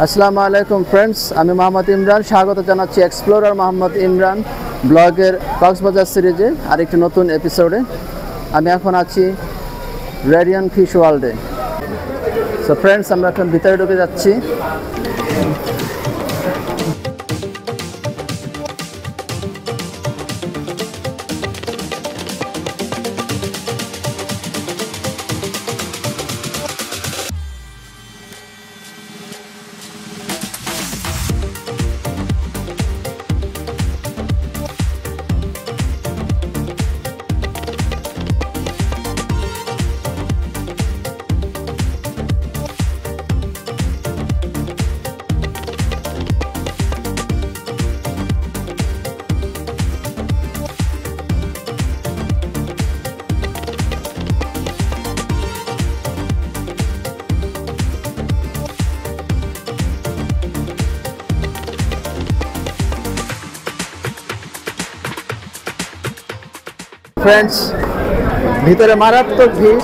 আসসালামু আলাইকুম ফ্রেন্ডস, আমি মোহাম্মদ ইমরান। স্বাগত জানাচ্ছি এক্সপ্লোরার মোহাম্মদ ইমরান ব্লগের কক্সবাজার সিরিজে আরেকটি নতুন এপিসোডে। আমি এখন আছি রেডিয়ান ফিশ ওয়ার্ল্ডে। সো ফ্রেন্ডস, আমরা এখন ভিতরে ঢুকে যাচ্ছি। ফ্রেন্ডস, ভিতরে মারাত্মক ভিড়।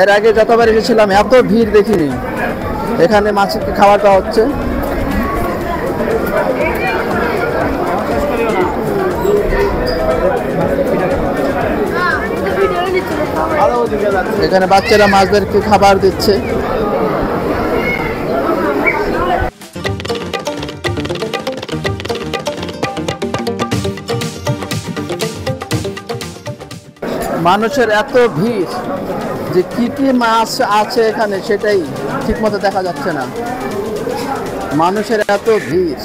এর আগে যতবার এসেছিলাম এত ভিড় দেখিনি। এখানে মাছের খাওয়াটা হচ্ছে। এখানে বাচ্চারা মাছদেরকে খাবার দিচ্ছে। মানুষের এত ভিড় যে কি কি মাছ আছে এখানে সেটাই ঠিকমতো দেখা যাচ্ছে না। মানুষের এত ভিড়।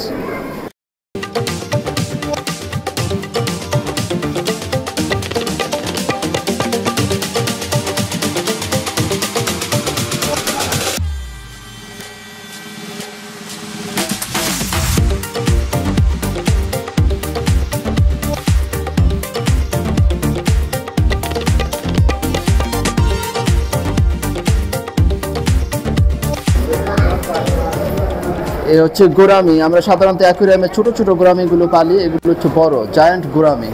এই হচ্ছে গোরামি। আমরা সাধারণত অ্যাকুয়ারিয়ামে ছোট ছোট গোরামিগুলো পালি, এগুলো হচ্ছে বড় জায়ান্ট গোরামি।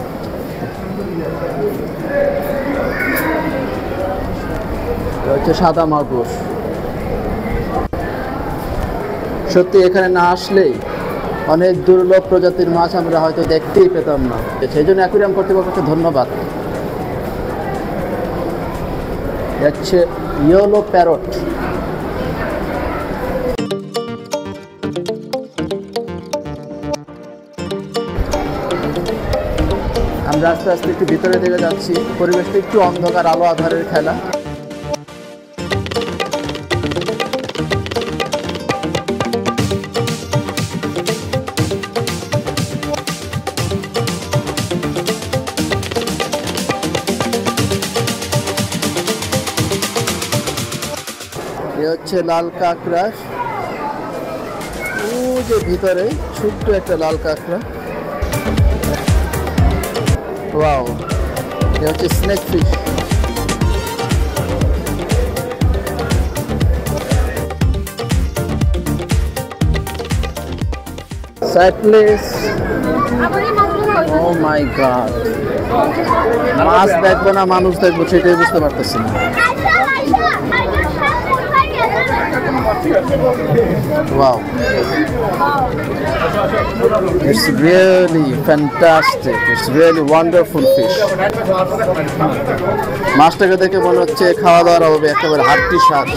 হচ্ছে সাদা মাগুর। সত্যি এখানে না আসলেই অনেক দুর্লভ প্রজাতির মাছ আমরা হয়তো দেখতেই পেতাম না। সেই জন্য অ্যাকুয়ারিয়াম কর্তৃপক্ষকে ধন্যবাদ। হচ্ছে ইয়েলো প্যারট। আমরা আস্তে আস্তে একটু ভিতরে দিকে যাচ্ছি। পরিবেশটা একটু অন্ধকার, আলো আধারের খেলা। এ হচ্ছে লাল কাঁকড়া। ও যে ভিতরে ছোট্ট একটা লাল কাঁকড়া। ওয়াও, এটা হচ্ছে স্নেক ফিশ। সাইটলেস। ও মাই গড, মাছ দেখবো না মানুষ দেখবো সেটাই বুঝতে পারতেছি না। Wow, it's really fantastic. It's really wonderful fish. মাছটাকে দেখে মনে হচ্ছে খাওয়া দাওয়ার অভাবে একেবারে হাড্ডি স্বাদ।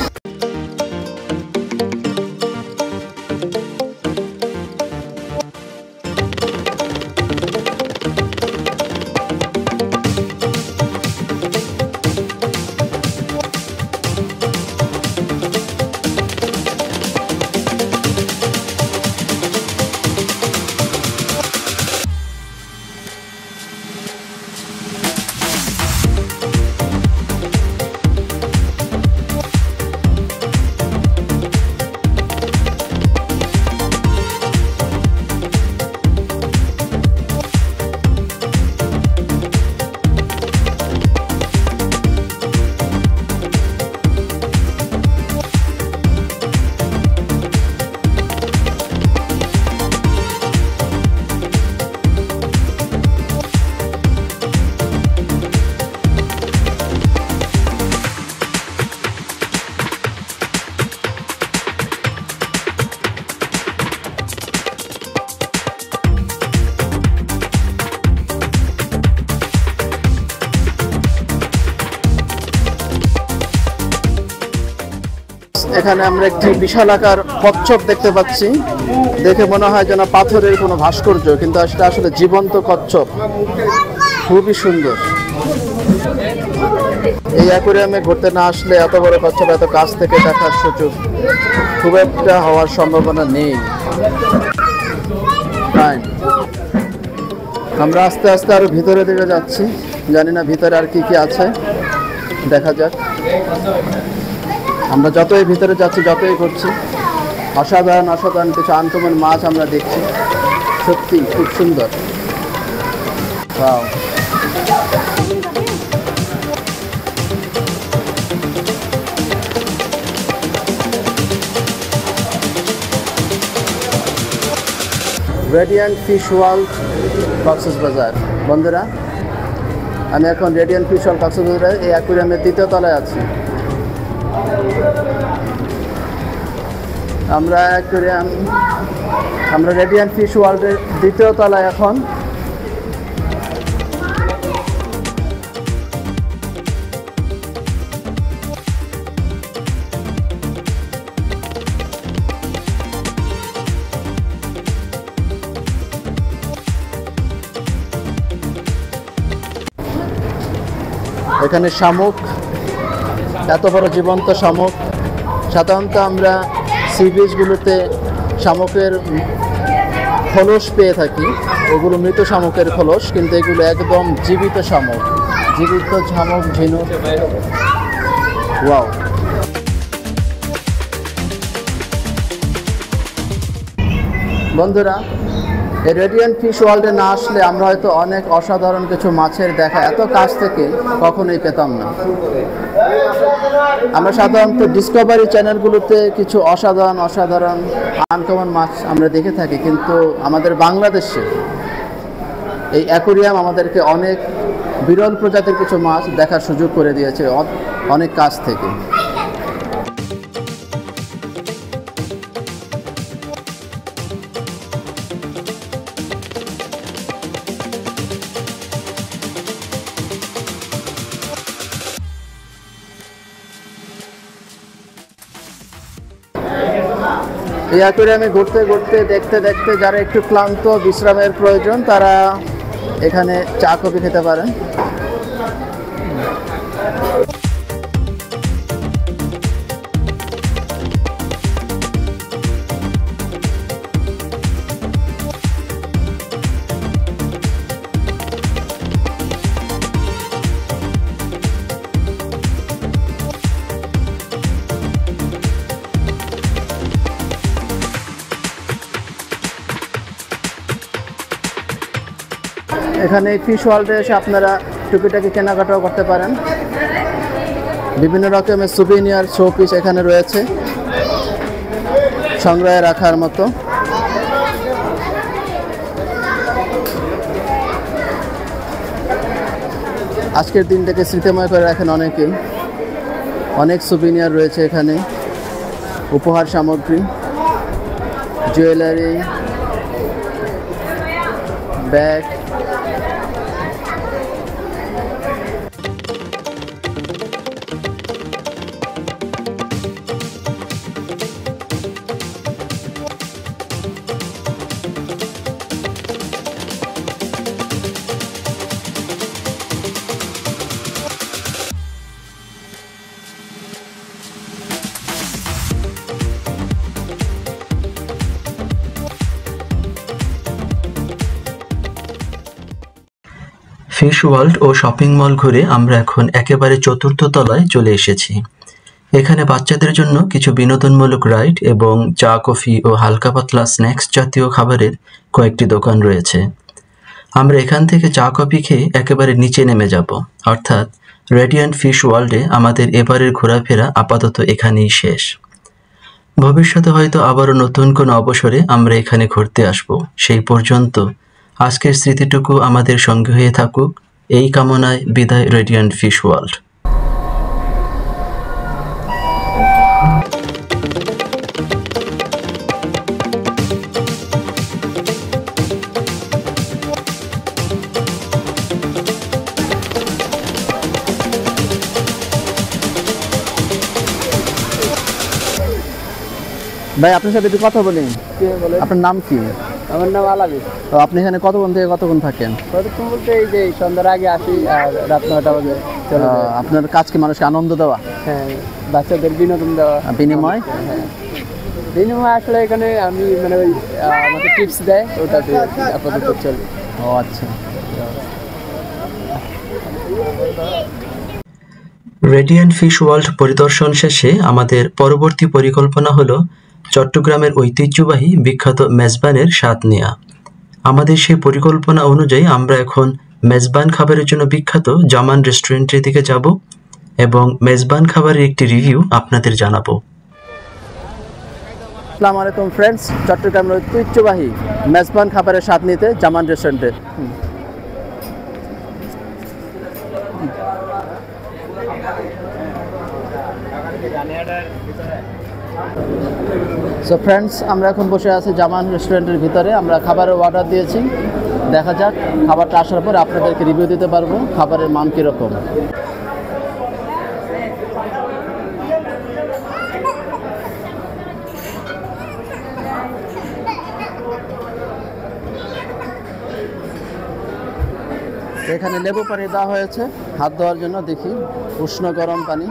এখানে আমরা একটি বিশালাকার কচ্ছপ দেখতে পাচ্ছি। দেখে মনে হয় যেন পাথরের কোনো ভাস্কর্য, কিন্তু সেটা আসলে জীবন্ত কচ্ছপ, খুবই সুন্দর। এই অ্যাকুয়ারিয়ামে ঘুরতে না আসলে এত বড় কচ্ছপ এত কাছ থেকে দেখার সুযোগ খুব একটা হওয়ার সম্ভাবনা নেই। আমরা আস্তে আস্তে আরো ভিতরে দিকে যাচ্ছি, জানি না ভিতরে আর কি কি আছে, দেখা যাক। আমরা যতই ভিতরে যাচ্ছি যতই ঘুরছি অসাধারণ অসাধারণ কিছু আনকমন মাছ আমরা দেখছি, সত্যি খুব সুন্দর। Wow, radiant fish world Cox's Bazar. বন্ধুরা, আমি এখন রেডিয়েন্ট ফিশ ওয়ার্ল্ড কক্সবাজারের এই অ্যাকুয়ারিয়ামের দ্বিতীয় তলায় আছি। আমরা রেডিয়েন্ট ফিশ ওয়ার্ল্ডের দ্বিতীয় তলায় এখন। এখানে শামুক, এত বড় জীবন্ত শামুক। সাধারণত আমরা সি বিচগুলোতে শামুকের খোলস পেয়ে থাকি, ওগুলো মৃত শামুকের খোলস, কিন্তু এগুলো একদম জীবিত শামুক, জীবিত শামুক, ঝিনুক। ওয়াও, বন্ধুরা, এই রেডিয়েন্ট ফিশ ওয়ার্ল্ডে না আসলে আমরা হয়তো অনেক অসাধারণ কিছু মাছের দেখা এত কাছ থেকে কখনোই পেতাম না। আমরা সাধারণত ডিসকভারি চ্যানেলগুলোতে কিছু অসাধারণ অসাধারণ আনকমন মাছ আমরা দেখে থাকি, কিন্তু আমাদের বাংলাদেশে এই অ্যাকুয়ারিয়াম আমাদেরকে অনেক বিরল প্রজাতির কিছু মাছ দেখার সুযোগ করে দিয়েছে অনেক কাছ থেকে। এই অ্যাকুয়ারিয়ামে ঘুরতে ঘুরতে দেখতে দেখতে যারা একটু ক্লান্ত, বিশ্রামের প্রয়োজন, তারা এখানে চা কফি খেতে পারেন। এখানে ফিশ ওয়ার্ল্ডে এসে আপনারা টুকিটাকি কেনাকাটাও করতে পারেন। বিভিন্ন রকমের সুভিনিয়ার, শোপিস এখানে রয়েছে সংগ্রহে রাখার মতো। আজকের দিনটাকে স্মৃতিময় করে রাখেন অনেকেই। অনেক সুভিনিয়ার রয়েছে এখানে, উপহার সামগ্রী, জুয়েলারি, ব্যাগ। ফিশ ওয়ার্ল্ড ও শপিং মল ঘুরে আমরা এখন একেবারে চতুর্থ তলায় চলে এসেছি। এখানে বাচ্চাদের জন্য কিছু বিনোদনমূলক রাইড এবং চা, কফি ও হালকা পাতলা স্ন্যাক্স জাতীয় খাবারের কয়েকটি দোকান রয়েছে। আমরা এখান থেকে চা কফি খেয়ে একেবারে নিচে নেমে যাব, অর্থাৎ রেডিয়েন্ট ফিশ ওয়ার্ল্ডে আমাদের এবারের ঘোরাফেরা আপাতত এখানেই শেষ। ভবিষ্যতে হয়তো আবারও নতুন কোনো অবসরে আমরা এখানে ঘুরতে আসব। সেই পর্যন্ত আজকের স্মৃতিটুকু আমাদের সঙ্গে হয়ে থাকুক, এই কামনায় বিদায় রেডিয়েন্ট ফিশ ওয়ার্ল্ড। ভাই আপনার সাথে একটু কথা বলি। আপনার নাম কি? আমার নাম আলাবি। তো আপনি এখানে কতক্ষণ থেকে কতক্ষণ থাকেন? কতক্ষণ বলতে এই যে সন্ধ্যার আগে আসি আর রাত 9টা বাজে চলে যাই। আপনার কাজ কি মানুষকে আনন্দ দেওয়া? হ্যাঁ, বাচ্চাদের বিনোদন দেওয়া। বিনিময়? হ্যাঁ, বিনিময় আসলে এখানে আমি মানে ওই আমাকে টিপস দেয়, ওটাতে আপাতত চলে। ও আচ্ছা। রেডিয়েন্ট ফিশ ওয়ার্ল্ড পরিদর্শন শেষে আমাদের পরবর্তী পরিকল্পনা হলো চট্টগ্রামের ঐতিহ্যবাহী বিখ্যাত মেজবানের স্বাদ নেওয়া। আমাদের সেই পরিকল্পনা অনুযায়ী আমরা এখন মেজবান খাবারের জন্য বিখ্যাত জামান রেস্টুরেন্টের দিকে যাব এবং মেজবান খাবারের একটি রিভিউ আপনাদের জানাবো। আসসালামু আলাইকুম ফ্রেন্ডস, চট্টগ্রামের ঐতিহ্যবাহী মেজবান খাবারের স্বাদ নিতে জামান রেস্টুরেন্টে। সো ফ্রেন্ডস, আমরা এখন বসে আছি জামান রেস্টুরেন্টের ভিতরে। আমরা খাবারের অর্ডার দিয়েছি, দেখা যাক খাবারটা আসার পরে আপনাদেরকে রিভিউ দিতে পারবো খাবারের মান কীরকম। এখানে লেবু পানি দেওয়া হয়েছে হাত ধোয়ার জন্য, দেখি উষ্ণ গরম পানি।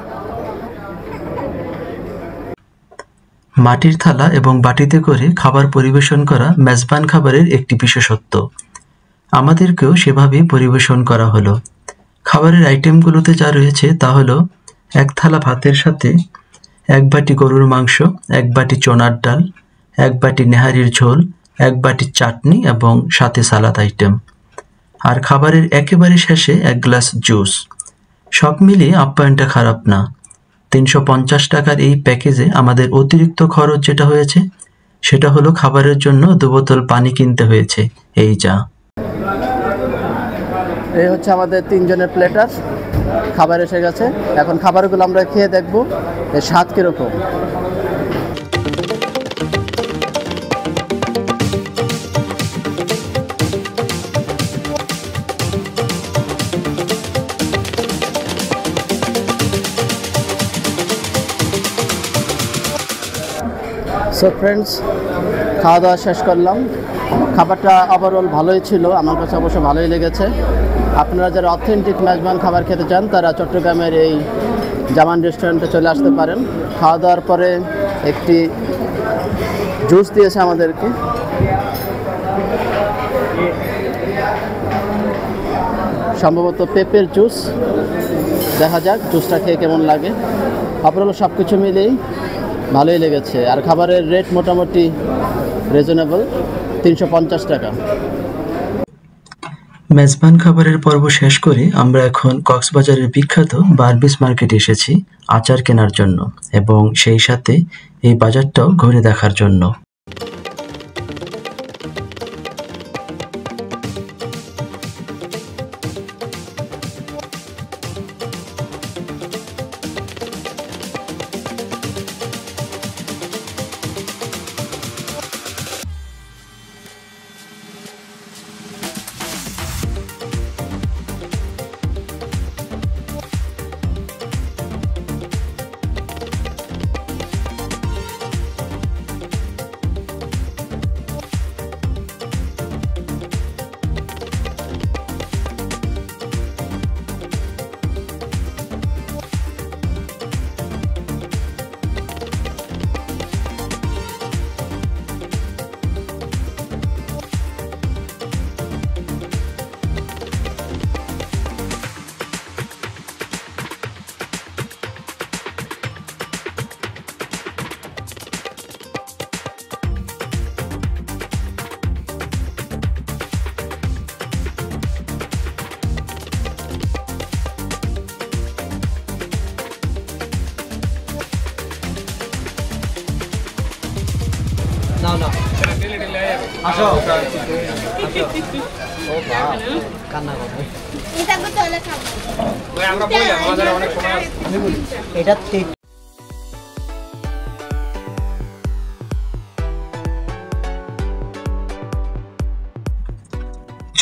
মাটির থালা এবং বাটিতে করে খাবার পরিবেশন করা মেজবান খাবারের একটি বিশেষত্ব। আমাদেরকেও সেভাবেই পরিবেশন করা হলো। খাবারের আইটেমগুলোতে যা রয়েছে তা হলো এক থালা ভাতের সাথে এক বাটি গরুর মাংস, এক বাটি চনার ডাল, এক বাটি নেহারির ঝোল, এক বাটি চাটনি এবং সাথে সালাদ আইটেম। আর খাবারের একেবারে শেষে এক গ্লাস জুস। সব মিলিয়ে আপ্যায়নটা খারাপ না। 350 টাকার এই প্যাকেজে আমাদের অতিরিক্ত খরচ যেটা হয়েছে সেটা হলো খাবারের জন্য 2 বোতল পানি কিনতে হয়েছে। এই যা। এই হচ্ছে আমাদের 3 জনের প্লেটার, খাবার এসে গেছে। এখন খাবারগুলো আমরা খেয়ে দেখবো এর স্বাদ কীরকম। সো ফ্রেন্ডস, খাওয়া দাওয়া শেষ করলাম। খাবারটা ওভারঅল ভালোই ছিল, আমার কাছে অবশ্য ভালোই লেগেছে। আপনারা যারা অথেন্টিক মেজবান খাবার খেতে চান তারা চট্টগ্রামের এই জামান রেস্টুরেন্টে চলে আসতে পারেন। খাওয়া দাওয়ার পরে একটি জুস দিয়েছে আমাদেরকে। সম্ভবত পেঁপের জুস। দেখা যাক জুসটা খেয়ে কেমন লাগে। ওভারঅল সব কিছু মিলেই ভালোই লেগেছে। আর খাবারের রেট মোটামুটি রিজনেবল, 350 টাকা। মেজবান খাবারের পর্ব শেষ করে আমরা এখন কক্সবাজারের বিখ্যাত বারবিস মার্কেটে এসেছি আচার কেনার জন্য এবং সেই সাথে এই বাজারটাও ঘুরে দেখার জন্য।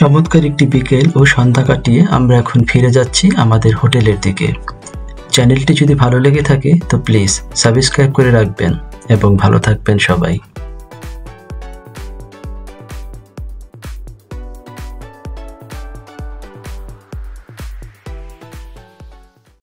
চমৎকার একটি বিকেল ও সন্ধ্যা কাটিয়ে আমরা এখন ফিরে যাচ্ছি আমাদের হোটেলের দিকে। চ্যানেলটি যদি ভালো লেগে থাকে তো প্লিজ সাবস্ক্রাইব করে রাখবেন এবং ভালো থাকবেন সবাই।